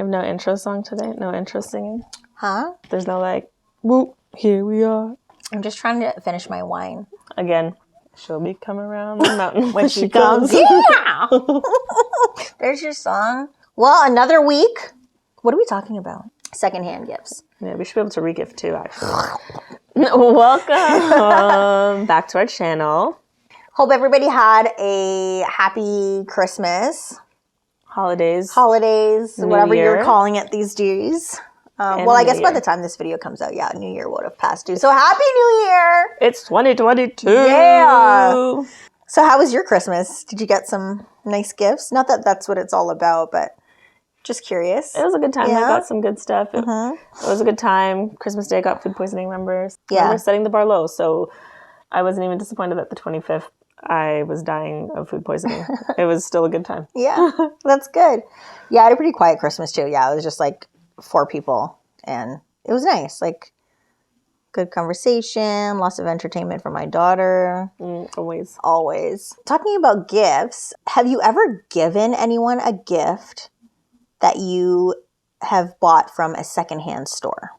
have no intro song today? No intro singing? Huh? There's no like, whoop, here we are. I'm just trying to finish my wine. Again, she'll be coming around the mountain when she comes. Yeah! There's your song. Well, another week. What are we talking about? Secondhand gifts. Yeah, we should be able to re-gift too, actually. Welcome back to our channel. Hope everybody had a happy Christmas. Holidays, whatever Year. you're calling it these days. Well, I guess by the time this video comes out, New Year would have passed too. So Happy New Year! It's 2022! Yeah! So how was your Christmas? Did you get some nice gifts? Not that that's what it's all about, but just curious. It was a good time. Yeah? I got some good stuff. It was a good time. Christmas Day, I got food poisoning, remember? Yeah. We're setting the bar low, so I wasn't even disappointed that the 25th I was dying of food poisoning. It was still a good time. Yeah, that's good. Yeah, I had a pretty quiet Christmas too. Yeah, it was just like 4 people, and it was nice. Like, good conversation, lots of entertainment for my daughter. Always. Talking about gifts, have you ever given anyone a gift that you have bought from a secondhand store?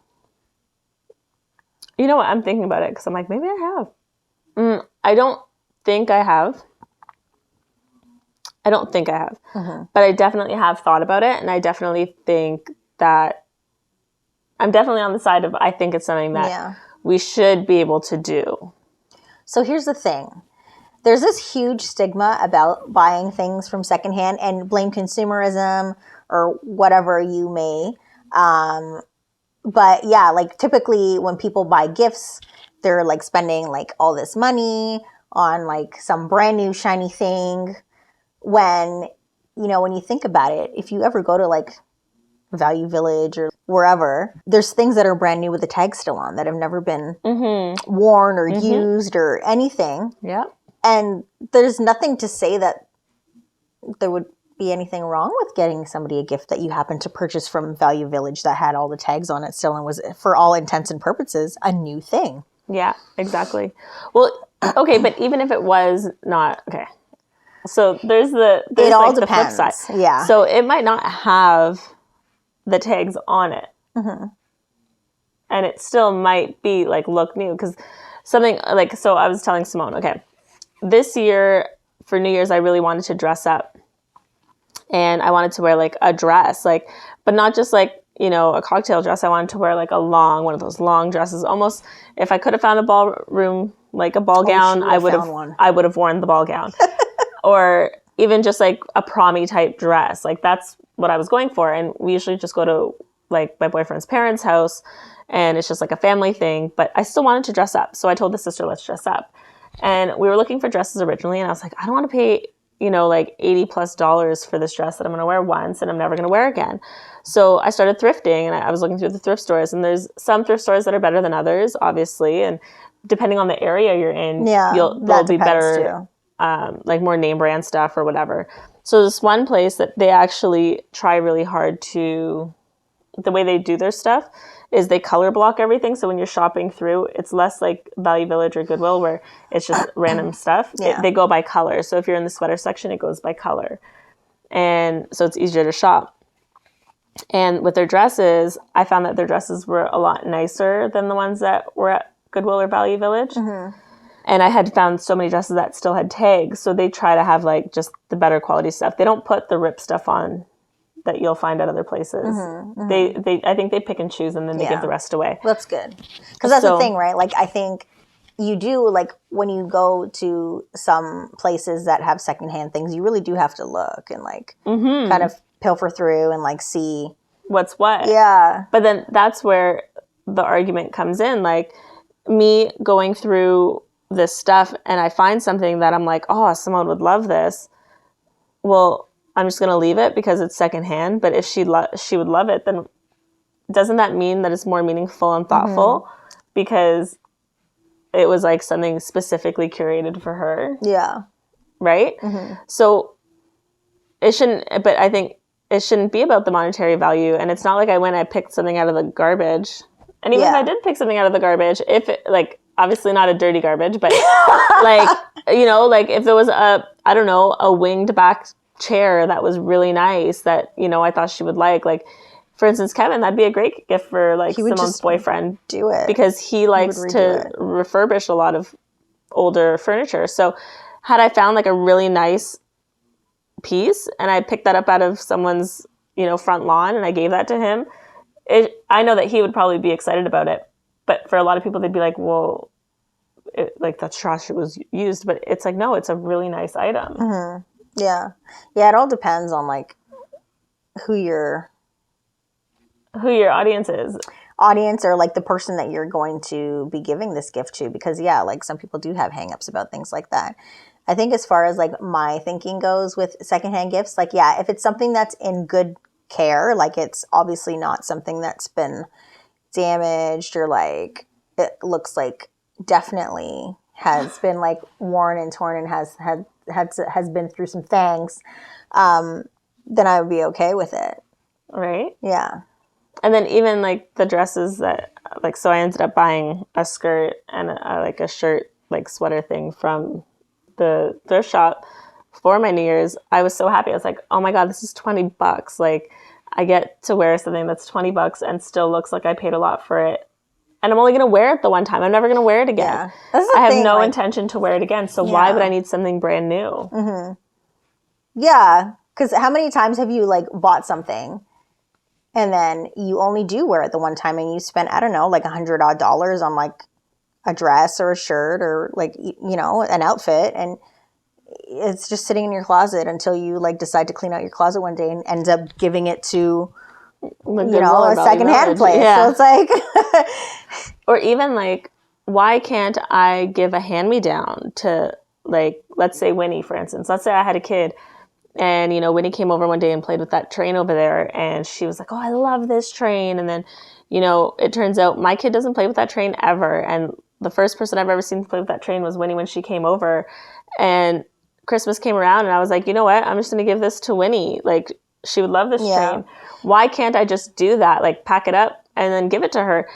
You know what? I'm thinking about it because I'm like, maybe I have. I don't think I have. But I definitely have thought about it, and I definitely think that I'm definitely on the side of I think it's something that we should be able to do. So here's the thing. There's this huge stigma about buying things from secondhand, and blame consumerism or whatever you may. But yeah, like typically when people buy gifts, they're like spending like all this money on like some brand new shiny thing. When you think about it, if you ever go to like Value Village or wherever, there's things that are brand new with the tag still on that have never been worn or used or anything. Yeah. And there's nothing to say that there would be anything wrong with getting somebody a gift that you happen to purchase from Value Village that had all the tags on it still and was, for all intents and purposes, a new thing. Yeah, exactly. Well, okay, but even if it was not, okay. So there's the flip side. Yeah. So it might not have the tags on it. And it still might be like look new, because something like, so I was telling Simone, okay, this year for New Year's I really wanted to dress up, and I wanted to wear like a dress, like, but not just like, a cocktail dress. I wanted to wear like one of those long dresses, almost. If I could have found a ballroom, like a ball gown, I would have worn the ball gown. Or even just like a promi type dress. Like that's what I was going for. And we usually just go to like my boyfriend's parents' house, and it's just like a family thing, but I still wanted to dress up. So I told the sister, let's dress up. And we were looking for dresses originally, and I was like, I don't want to pay, like $80+ for this dress that I'm going to wear once and I'm never going to wear again. So I started thrifting, and I was looking through the thrift stores, and there's some thrift stores that are better than others, obviously. And depending on the area you're in, they'll be better, like more name brand stuff or whatever. So this one place that they actually try really hard to, the way they do their stuff is they color block everything. So when you're shopping through, it's less like Value Village or Goodwill where it's just random stuff. They go by color. So if you're in the sweater section, it goes by color. And so it's easier to shop. And with their dresses, I found that their dresses were a lot nicer than the ones that were at Goodwill or Value Village. And I had found so many dresses that still had tags. So they try to have like just the better quality stuff. They don't put the rip stuff on that you'll find at other places. I think they pick and choose, and then they give the rest away. That's good. Because that's the thing, right? Like, I think you do, like, when you go to some places that have secondhand things, you really do have to look and, like, kind of pilfer through and, like, see what's what. Yeah. But then that's where the argument comes in. Like, me going through this stuff, and I find something that I'm like, oh, someone would love this. Well, I'm just going to leave it because it's secondhand. But if she would love it, then doesn't that mean that it's more meaningful and thoughtful because it was like something specifically curated for her? Yeah. Right? So it shouldn't, but I think it shouldn't be about the monetary value. And it's not like I picked something out of the garbage. And even if I did pick something out of the garbage, if it, like, obviously not a dirty garbage, but like, like if there was a winged back chair that was really nice that, I thought she would like for instance, Kevin, that'd be a great gift for like Simone's boyfriend. Do it. Because he likes to refurbish a lot of older furniture. So had I found like a really nice piece and I picked that up out of someone's, front lawn and I gave that to him, I know that he would probably be excited about it. But for a lot of people, they'd be like, well, that's trash, it was used. But it's like, no, it's a really nice item. Mm-hmm. Yeah. Yeah, it all depends on like who your audience is. Audience, or like the person that you're going to be giving this gift to, because like some people do have hangups about things like that. I think as far as like my thinking goes with secondhand gifts, like, yeah, if it's something that's in good care, like it's obviously not something that's been damaged or like it looks like definitely has been like worn and torn and has been through some things, then I would be okay with it. Right? Yeah. And then even like the dresses that like, so I ended up buying a skirt and like a shirt, like sweater thing from the thrift shop for my New Year's. I was so happy. I was like, oh my God, this is $20. Like I get to wear something that's $20 and still looks like I paid a lot for it. And I'm only going to wear it the one time. I'm never going to wear it again. Yeah. I have no intention to wear it again. So why would I need something brand new? Mm-hmm. Yeah. Because how many times have you like bought something and then you only do wear it the one time and you spent, I don't know, like $100 odd on like a dress or a shirt or like, an outfit, and it's just sitting in your closet until you like decide to clean out your closet one day and end up giving it to, a secondhand place. Yeah. So it's like, or even like, why can't I give a hand-me-down to like, let's say Winnie, for instance. Let's say I had a kid and, Winnie came over one day and played with that train over there and she was like, oh, I love this train. And then, it turns out my kid doesn't play with that train ever. And the first person I've ever seen play with that train was Winnie when she came over. And Christmas came around and I was like, you know what? I'm just going to give this to Winnie. Like, she would love this train. Why can't I just do that? Like, pack it up and then give it to her?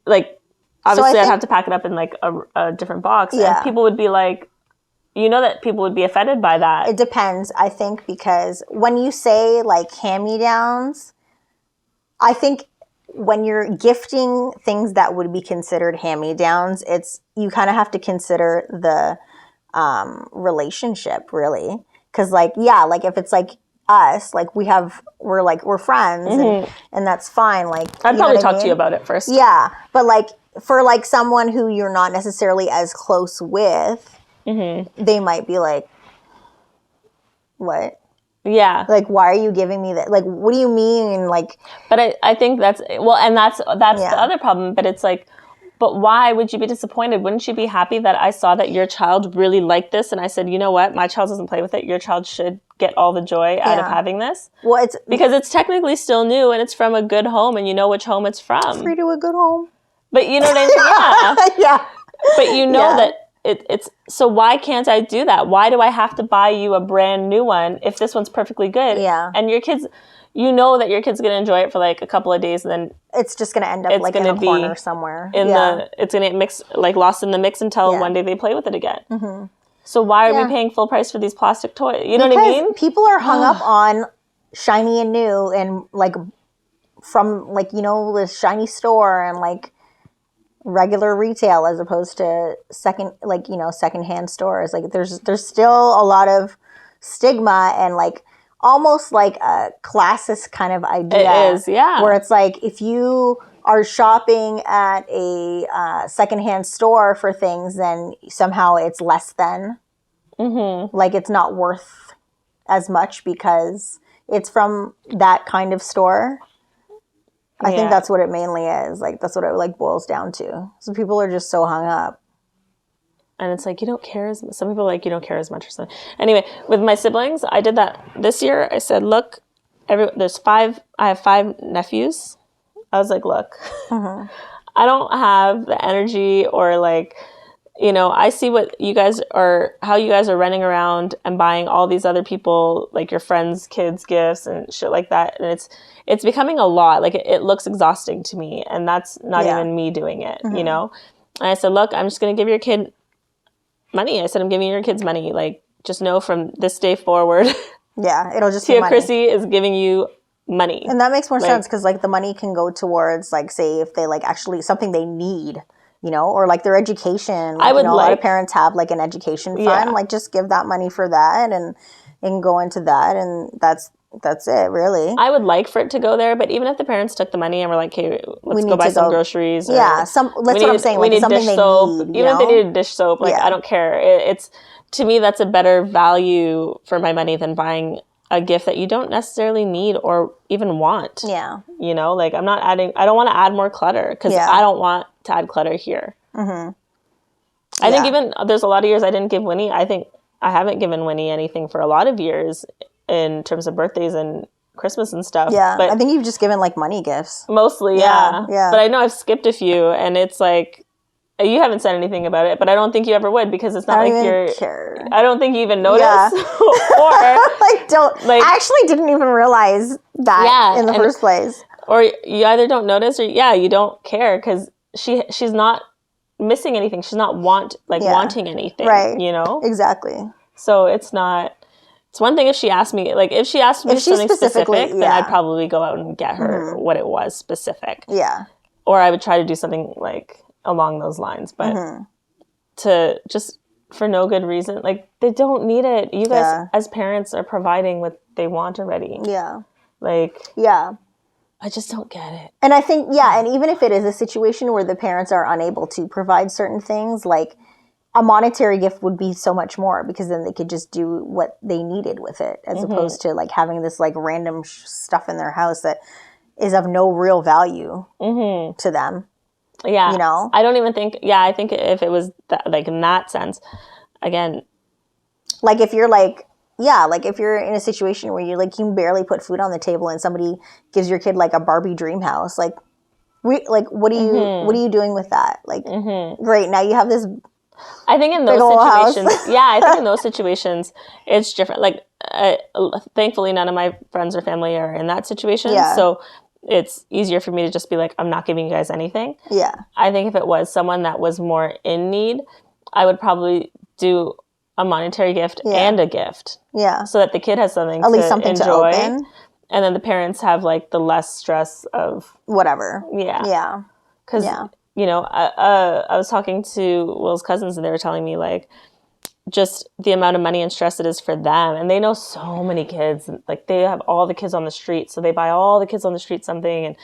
Like, obviously I'd have to pack it up in like a different box. Yeah. And people would be like, that people would be offended by that. It depends, I think, because when you say like hand-me-downs, I think when you're gifting things that would be considered hand-me-downs, you kind of have to consider the relationship, really. Because like, like if it's like us, like we're friends and that's fine. Like, I'd probably talk to you about it first. Yeah. But like for like someone who you're not necessarily as close with, they might be like, what? Yeah. Like, why are you giving me that? Like, what do you mean? Like, but I think that's the other problem. But it's like, but why would you be disappointed? Wouldn't you be happy that I saw that your child really liked this? And I said, you know what? My child doesn't play with it. Your child should get all the joy out of having this. Well, because it's technically still new and it's from a good home and you know which home it's from. Free to a good home. But you know what I mean? Yeah. But you know that it's so why can't I do that? Why do I have to buy you a brand new one if this one's perfectly good? Yeah. And your kids, that your kid's going to enjoy it for like a couple of days and then it's just going to end up like in a corner somewhere. It's going to mix, like lost in the mix until one day they play with it again. Mm-hmm. So why are we paying full price for these plastic toys? You know what I mean? People are hung up on shiny and new and like from like, the shiny store and like regular retail as opposed to secondhand stores. Like there's still a lot of stigma and like almost like a classist kind of idea. It is, yeah. Where it's like if you are shopping at a secondhand store for things, then somehow it's less than. Mm-hmm. Like it's not worth as much because it's from that kind of store. I think that's what it mainly is. Like that's what it like boils down to. So people are just so hung up. And it's like, you don't care as much. Some people are like, you don't care as much or something. Anyway, with my siblings, I did that this year. I said, look, I have 5 nephews. I was like, look, I don't have the energy or like, I see how you guys are running around and buying all these other people, like your friends' kids' gifts and shit like that. And it's becoming a lot. Like it looks exhausting to me. And that's not even me doing it, And I said, look, I'm just going to give your kid money. I said, I'm giving your kids money. Like, just know from this day forward. Yeah, it'll just Tia Chrissy is giving you money. And that makes more sense because like the money can go towards like, say, if they like actually something they need, you know, or like their education. Like, a lot of parents have like an education fund. Like just give that money for that and go into that, and that's it, really. I would like for it to go there, but even if the parents took the money and were like, "Hey, let's go buy some groceries," that's what I'm saying. Like something they need, even if they needed dish soap, like I don't care. It's to me that's a better value for my money than buying a gift that you don't necessarily need or even want. Yeah, you know, like I don't want to add more clutter because I don't want to add clutter here. Mm-hmm. I think even there's a lot of years I didn't give Winnie. I think I haven't given Winnie anything for a lot of years in terms of birthdays and Christmas and stuff. Yeah, but I think you've just given like money gifts. Mostly, yeah. But I know I've skipped a few, and it's like, you haven't said anything about it, but I don't think you ever would because it's not like you're. Care. I don't think you even notice. Yeah. Or I actually didn't even realize that in the first place. Or you either don't notice or you don't care because she's not missing anything. She's not wanting anything. Right. You know? Exactly. So it's not. It's one thing if she asked me, like if she asked me something specific, then I'd probably go out and get her what it was specific. Yeah. Or I would try to do something like along those lines, but to just for no good reason, like they don't need it. You guys as parents are providing what they want already. Yeah. Like, yeah. I just don't get it. And I think, and even if it is a situation where the parents are unable to provide certain things, like a monetary gift would be so much more because then they could just do what they needed with it as opposed to like having this like random stuff in their house that is of no real value to them. Yeah. You know? I don't even think, I think if it was like in that sense, again. Like if you're like, like if you're in a situation where you like, you can barely put food on the table and somebody gives your kid like a Barbie dream house, like, what are you doing with that? Like, great. Now you have this. I think in those situations, I think in those situations, it's different. Like, thankfully, none of my friends or family are in that situation. Yeah. So it's easier for me to just be like, I'm not giving you guys anything. Yeah. I think if it was someone that was more in need, I would probably do a monetary gift and a gift. Yeah. So that the kid has something at least something enjoy, to open. And then the parents have like the less stress of whatever. Yeah. Yeah. Because, you know, I was talking to Will's cousins and they were telling me like just the amount of money and stress it is for them. And they know so many kids. Like they have all the kids on the street. So they buy all the kids on the street something. And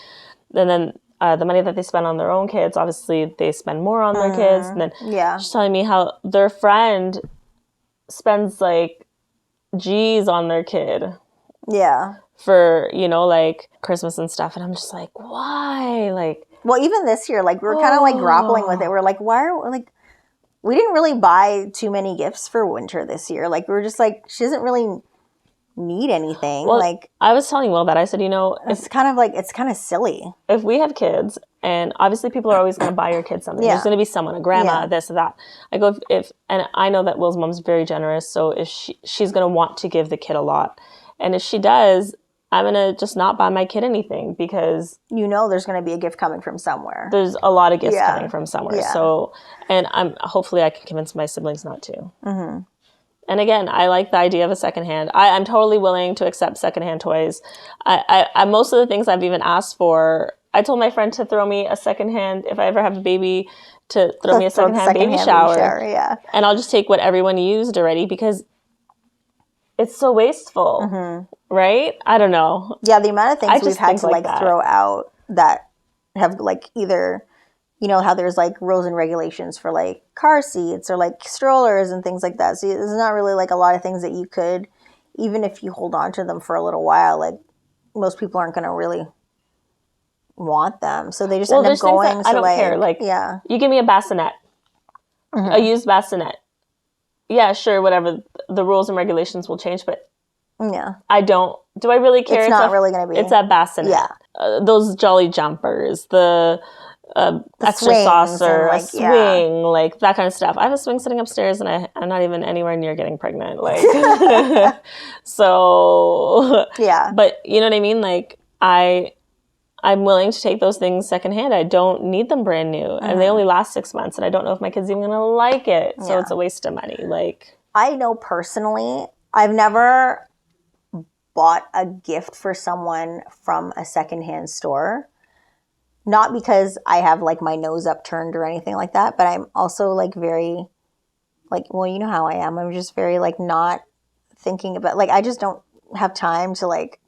then the money that they spend on their own kids, obviously they spend more on their kids. And then she's telling me how their friend spends like G's on their kid. Yeah. For, you know, like Christmas and stuff. And I'm just like, why? Like, well, even this year, like we're kind of like grappling with it. We're like, we didn't really buy too many gifts for winter this year. Like we were just like, she doesn't really need anything. Well, like I was telling Will that I said, you know, it's kind of silly. If we have kids, and obviously people are always going to buy your kids something. There's going to be someone, a grandma, this or that. I go and I know that Will's mom's very generous, so if she's going to want to give the kid a lot, and if she does, I'm going to just not buy my kid anything because you know there's going to be a gift coming from somewhere. There's a lot of gifts coming from somewhere. Yeah. So, and hopefully I can convince my siblings not to. Mm-hmm. And again, I like the idea of a secondhand. I'm totally willing to accept secondhand toys. I most of the things I've even asked for, I told my friend to throw me a secondhand, if I ever have a baby, to throw me a secondhand baby shower. Yeah. And I'll just take what everyone used already because it's so wasteful, right? I don't know. Yeah, the amount of things we've had to like throw out that have like either, you know, how there's like rules and regulations for like car seats or like strollers and things like that. So there's not really like a lot of things that you could, even if you hold on to them for a little while, like most people aren't going to really want them. So they just end up going. I don't care. Like, you give me a bassinet, a used bassinet. Yeah, sure, whatever. The rules and regulations will change, but I don't. Do I really care? It's not really going to be. It's that bassinet. Yeah. Those Jolly Jumpers, the extra saucer, like, a swing, like that kind of stuff. I have a swing sitting upstairs, and I'm not even anywhere near getting pregnant. Like, so But you know what I mean? Like, I'm willing to take those things secondhand. I don't need them brand new. And they only last 6 months. And I don't know if my kid's even going to like it. So it's a waste of money. Like, I know personally, I've never bought a gift for someone from a secondhand store. Not because I have like my nose upturned or anything like that, but I'm also like very like, well, you know how I am. I'm just very like not thinking about, like, I just don't have time to like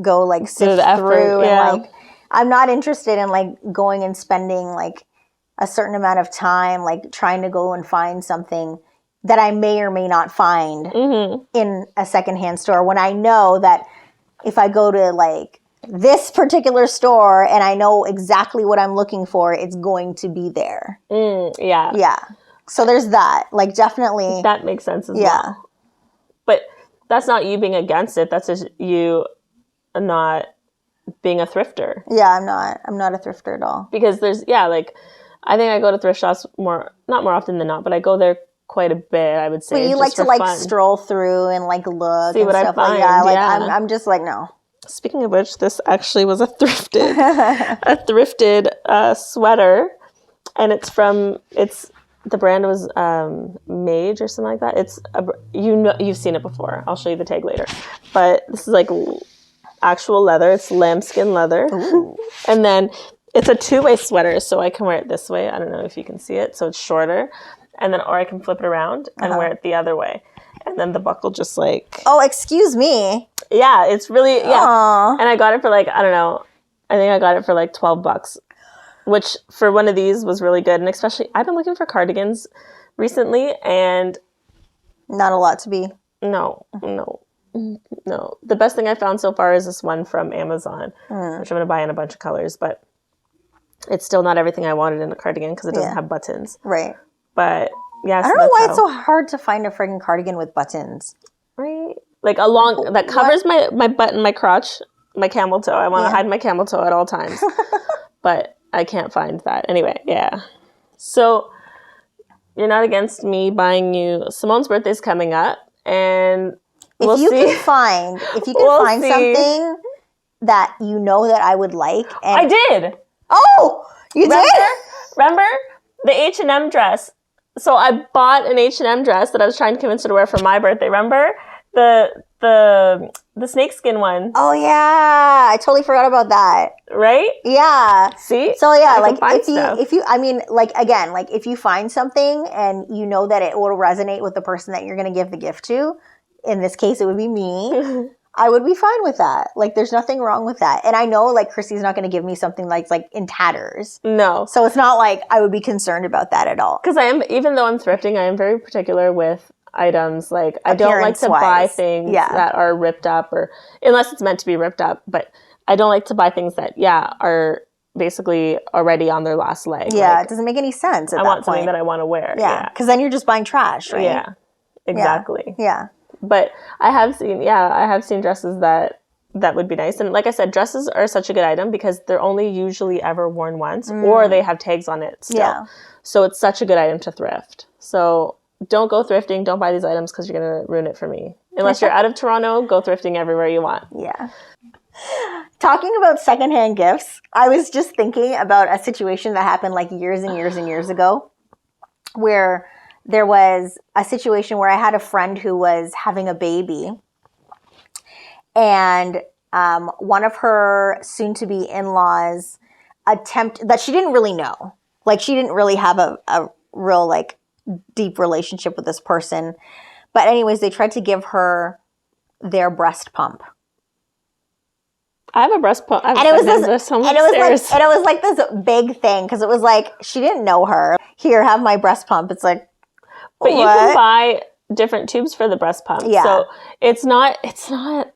go like sift through and like, I'm not interested in like going and spending like a certain amount of time like trying to go and find something that I may or may not find in a secondhand store, when I know that if I go to like this particular store and I know exactly what I'm looking for, it's going to be there. Yeah. Yeah. So there's that. Like, definitely. That makes sense as well. But that's not you being against it. That's just you not being a thrifter. Yeah, I'm not a thrifter at all. Because there's, like, I think I go to thrift shops not more often than not, but I go there quite a bit, I would say. But you like to like stroll through and like look see and what stuff I find. like that. Like, I'm just like, no. Speaking of which, this actually was a thrifted sweater, and the brand was Mage or something like that. You've seen it before. I'll show you the tag later. But this is like actual leather. It's lambskin leather, and then it's a two-way sweater, so I can wear it this way. I don't know if you can see it, so it's shorter, and then or I can flip it around and wear it the other way. And then the buckle just like... Oh, excuse me. Yeah, it's really... Yeah. Aww. And I got it for like, I don't know, I think I got it for like $12, which for one of these was really good. And especially, I've been looking for cardigans recently, and... Not a lot to be. No. The best thing I found so far is this one from Amazon, which I'm going to buy in a bunch of colors, but it's still not everything I wanted in a cardigan because it doesn't have buttons. Right. But... Yeah, I don't know why it's so hard to find a friggin' cardigan with buttons. Right? Like a long, that covers my butt and my crotch, my camel toe. I want to hide my camel toe at all times. But I can't find that. Anyway, yeah. So you're not against me buying you, Simone's birthday's coming up, and we'll see. If you can find something that you know that I would like. And I did. Oh, you did? Remember the H&M dress? So I bought an H&M dress that I was trying to convince her to wear for my birthday. Remember the snakeskin one? Oh yeah, I totally forgot about that. Right? Yeah. See? So yeah, like if you find something and you know that it will resonate with the person that you're going to give the gift to, in this case it would be me. I would be fine with that. Like, there's nothing wrong with that. And I know, like, Chrissy's not going to give me something like in tatters. No. So it's not like I would be concerned about that at all. Because even though I'm thrifting, I am very particular with items. Like, I don't like to buy things that are ripped up, or unless it's meant to be ripped up. But I don't like to buy things that, are basically already on their last leg. Yeah, like, it doesn't make any sense at that point. I want something that I want to wear. Yeah, because then you're just buying trash, right? Yeah, exactly. Yeah. But I have seen dresses that would be nice. And like I said, dresses are such a good item because they're only usually ever worn once, or they have tags on it still. Yeah. So it's such a good item to thrift. So don't go thrifting. Don't buy these items because you're going to ruin it for me. Unless you're out of Toronto, go thrifting everywhere you want. Yeah. Talking about secondhand gifts, I was just thinking about a situation that happened like years and years and years ago, where there was a situation where I had a friend who was having a baby, and one of her soon-to-be in-laws that she didn't really know. Like, she didn't really have a real, like, deep relationship with this person. But anyways, they tried to give her their breast pump. I have a breast pump. And it was like this big thing, because it was like, she didn't know her. Here, have my breast pump. It's like, but you can buy different tubes for the breast pump. Yeah. So it's not,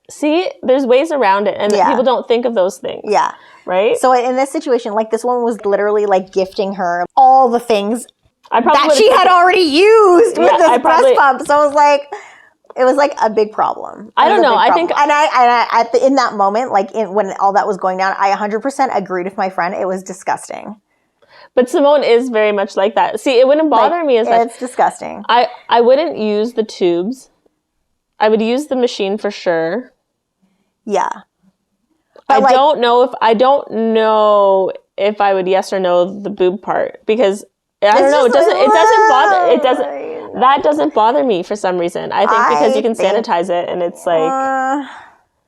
see, there's ways around it, and people don't think of those things. Yeah. Right? So in this situation, like, this one was literally like gifting her all the things that she had already used with this breast pump. So it was like a big problem. I don't know. I think, and in that moment, like when all that was going down, I 100% agreed with my friend. It was disgusting. But Simone is very much like that. See, it wouldn't bother me as much. It's disgusting. I wouldn't use the tubes. I would use the machine for sure. Yeah. But I don't know if I would yes or no the boob part, because I don't know. That doesn't bother me for some reason. I think because you can sanitize it, and it's like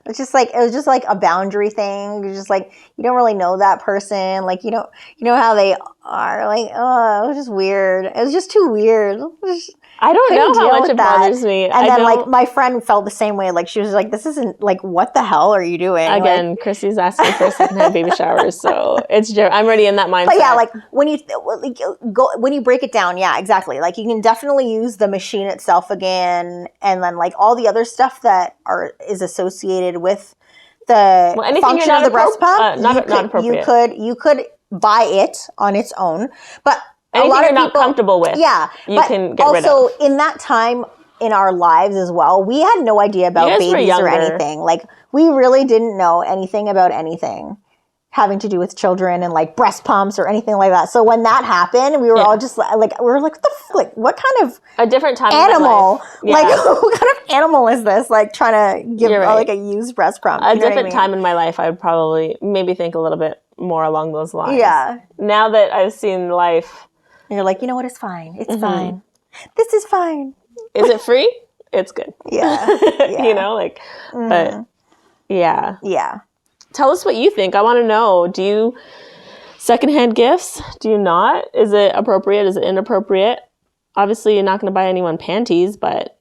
It's just like, it was just like a boundary thing. It's just like, you don't really know that person. Like, you know how they are. Like, oh, it was just weird. It was just too weird. I don't know how much it bothers me. And then like my friend felt the same way. Like she was like, this isn't like, what the hell are you doing? Again, like, Chrissy's asking for secondhand baby showers, so I'm already in that mindset. But yeah, like when you break it down, yeah, exactly. Like you can definitely use the machine itself again, and then like all the other stuff that is associated with the function of the breast pump. Not appropriate. You could buy it on its own, but anything a lot of people, not comfortable with, you can get rid of. Also, in that time in our lives as well, we had no idea about babies or anything. Like we really didn't know anything about anything having to do with children and like breast pumps or anything like that. So when that happened, we were all just like, what kind of a different time animal? Like what kind of animal is this? Like trying to give like a used breast pump. A different time in my life, I would probably maybe think a little bit more along those lines. Yeah. Now that I've seen life. And you're like, you know what? It's fine. It's fine. This is fine. Is it free? It's good. Yeah. You know, like, but yeah. Yeah. Tell us what you think. I want to know. Do you secondhand gifts? Do you not? Is it appropriate? Is it inappropriate? Obviously, you're not going to buy anyone panties, but.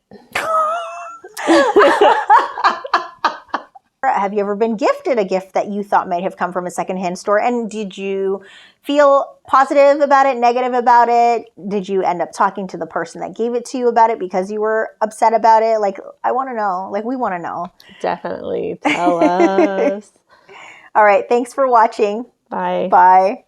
Have you ever been gifted a gift that you thought might have come from a secondhand store? And did you feel positive about it, negative about it? Did you end up talking to the person that gave it to you about it because you were upset about it? Like, I want to know. Like, we want to know. Definitely. Tell us. All right. Thanks for watching. Bye. Bye.